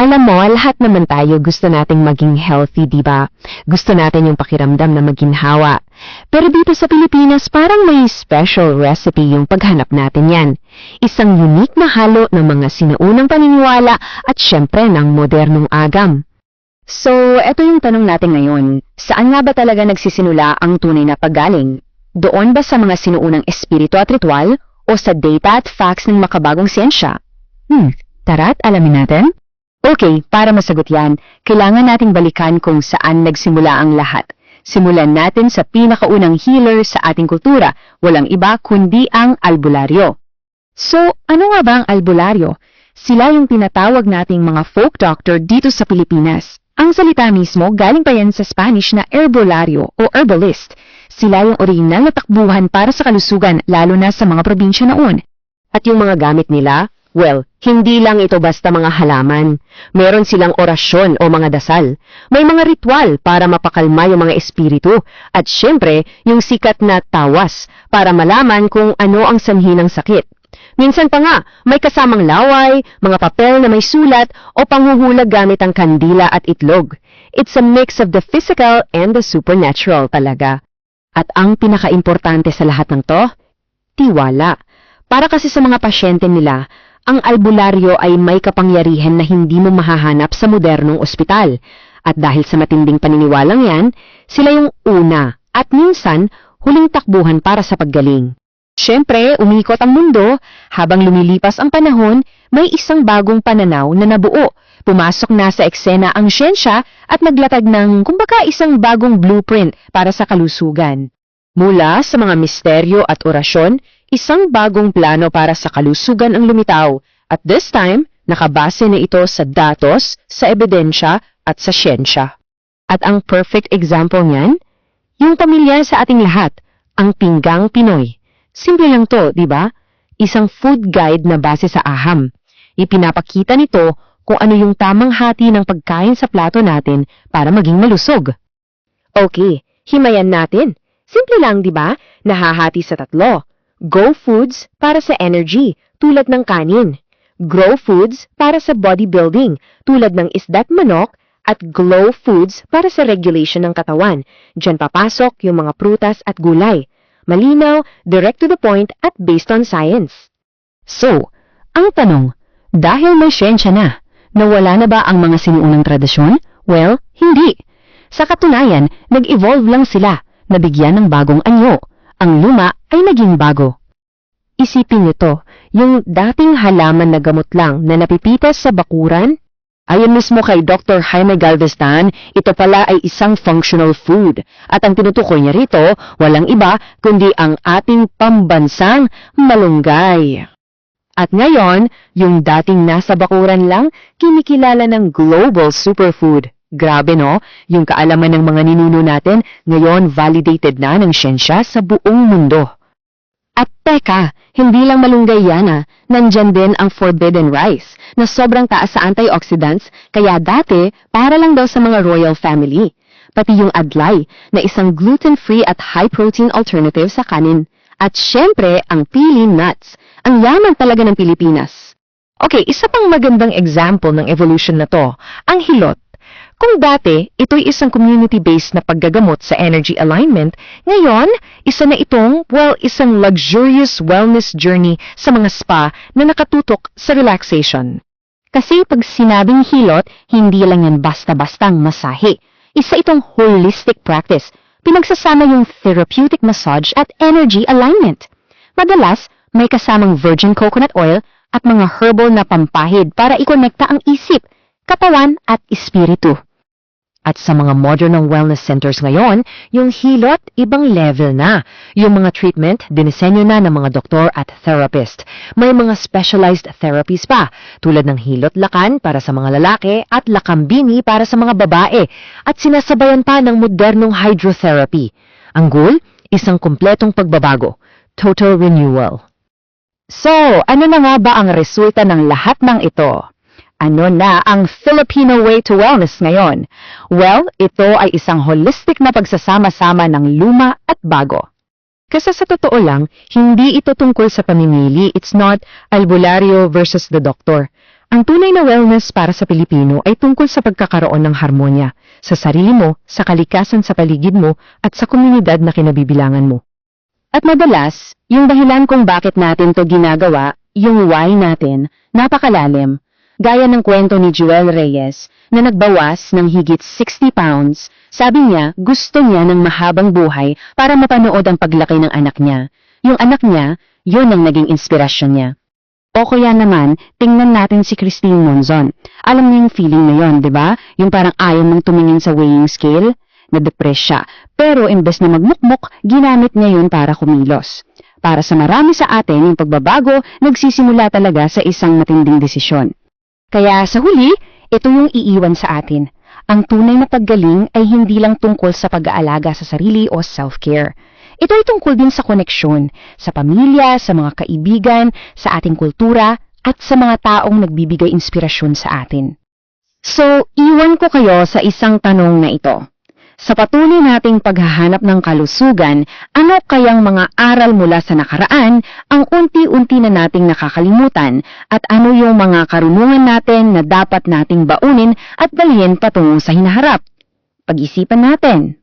Alam mo, lahat naman tayo gusto nating maging healthy, di ba? Gusto natin yung pakiramdam na maginhawa. Pero dito sa Pilipinas, parang may special recipe yung paghanap natin yan. Isang unique na halo ng mga sinaunang paniniwala at syempre ng modernong agam. So, eto yung tanong natin ngayon. Saan nga ba talaga nagsisimula ang tunay na paggaling? Doon ba sa mga sinuunang espiritu at ritual o sa data at facts ng makabagong siyensya? Tara't alamin natin? Okay, para masagot yan, kailangan nating balikan kung saan nagsimula ang lahat. Simulan natin sa pinakaunang healer sa ating kultura, walang iba kundi ang albularyo. So, ano nga ba ang albularyo? Sila yung tinatawag nating mga folk doctor dito sa Pilipinas. Ang salita mismo galing pa yan sa Spanish na herbolario o herbalist. Sila yung original na takbuhan para sa kalusugan, lalo na sa mga probinsya noon. At yung mga gamit nila? Well, hindi lang ito basta mga halaman. Meron silang orasyon o mga dasal. May mga ritual para mapakalma yung mga espiritu. At syempre, yung sikat na tawas para malaman kung ano ang sanhi ng sakit. Minsan pa nga, may kasamang laway, mga papel na may sulat o panghuhulag gamit ang kandila at itlog. It's a mix of the physical and the supernatural talaga. At ang pinaka-importante sa lahat ng to, tiwala. Para kasi sa mga pasyente nila, ang albularyo ay may kapangyarihan na hindi mo mahahanap sa modernong ospital. At dahil sa matinding paniniwalang yan, sila yung una at minsan huling takbuhan para sa paggaling. Siyempre, umikot ang mundo. Habang lumilipas ang panahon, may isang bagong pananaw na nabuo. Pumasok na sa eksena ang siyensya at naglatag ng, kumbaga, isang bagong blueprint para sa kalusugan. Mula sa mga misteryo at orasyon, isang bagong plano para sa kalusugan ang lumitaw. At this time, nakabase na ito sa datos, sa ebidensya at sa siyensya. At ang perfect example niyan, yung pamilya sa ating lahat, ang pinggang Pinoy. Simple lang to, di ba? Isang food guide na base sa aham. Ipinapakita nito kung ano yung tamang hati ng pagkain sa plato natin para maging malusog. Okay, himayan natin. Simple lang, di ba? Nahahati sa 3. Go foods para sa energy, tulad ng kanin. Grow foods para sa bodybuilding, tulad ng isda't manok. At glow foods para sa regulation ng katawan. Diyan papasok yung mga prutas at gulay. Malinaw, direct to the point at based on science. So, ang tanong, dahil may siyensya na, nawala na ba ang mga sinuunang tradisyon? Well, hindi. Sa katunayan, nag-evolve lang sila, nabigyan ng bagong anyo. Ang luma ay naging bago. Isipin nito, yung dating halaman na gamot lang na napipitas sa bakuran, ayon mismo kay Dr. Jaime Galvestan, ito pala ay isang functional food. At ang tinutukoy niya rito, walang iba kundi ang ating pambansang malunggay. At ngayon, yung dating nasa bakuran lang, kinikilala ng global superfood. Grabe no, yung kaalaman ng mga ninuno natin, ngayon validated na ng siyensya sa buong mundo. At teka, hindi lang malunggay yan nandyan din ang forbidden rice na sobrang taas sa antioxidants kaya dati para lang daw sa mga royal family. Pati yung adlay na isang gluten-free at high-protein alternative sa kanin. At syempre ang pili nuts, ang yaman talaga ng Pilipinas. Okay, isa pang magandang example ng evolution na to, ang hilot. Kung dati, ito'y isang community-based na paggagamot sa energy alignment, ngayon, isa na itong, isang luxurious wellness journey sa mga spa na nakatutok sa relaxation. Kasi pag sinabing hilot, hindi lang yan basta-bastang masahe. Isa itong holistic practice. Pinagsasama yung therapeutic massage at energy alignment. Madalas, may kasamang virgin coconut oil at mga herbal na pampahid para ikonekta ang isip, katawan at espiritu. At sa mga modern wellness centers ngayon, yung hilot, ibang level na. Yung mga treatment, dinisenyo na ng mga doktor at therapist. May mga specialized therapies pa, tulad ng hilot lakan para sa mga lalaki at lakambini para sa mga babae. At sinasabayan pa ng modernong hydrotherapy. Ang goal, isang kumpletong pagbabago. Total renewal. So, ano na nga ba ang resulta ng lahat ng ito? Ano na ang Filipino way to wellness ngayon? Well, ito ay isang holistic na pagsasama-sama ng luma at bago. Kasi sa totoo lang, hindi ito tungkol sa pamimili. It's not albularyo versus the doctor. Ang tunay na wellness para sa Pilipino ay tungkol sa pagkakaroon ng harmonya sa sarili mo, sa kalikasan sa paligid mo, at sa komunidad na kinabibilangan mo. At madalas, yung dahilan kung bakit natin to ginagawa, yung why natin, napakalalim. Gaya ng kwento ni Joel Reyes na nagbawas ng higit 60 pounds, sabi niya gusto niya ng mahabang buhay para mapanood ang paglaki ng anak niya. Yung anak niya, yun ang naging inspirasyon niya. O kaya naman, tingnan natin si Christine Monzon. Alam niyo yung feeling na yun, di ba? Yung parang ayaw mong tumingin sa weighing scale, na-depress siya. Pero imbes na magmukmuk, ginamit niya yun para kumilos. Para sa marami sa atin, yung pagbabago, nagsisimula talaga sa isang matinding desisyon. Kaya sa huli, ito yung iiwan sa atin. Ang tunay na paggaling ay hindi lang tungkol sa pag-aalaga sa sarili o self-care. Ito ay tungkol din sa koneksyon, sa pamilya, sa mga kaibigan, sa ating kultura, at sa mga taong nagbibigay inspirasyon sa atin. So, iwan ko kayo sa isang tanong na ito. Sa patuloy nating paghahanap ng kalusugan, ano kayang mga aral mula sa nakaraan ang unti-unti na nating nakakalimutan at ano yung mga karunungan natin na dapat nating baunin at dalhin patungo sa hinaharap? Pag-isipan natin.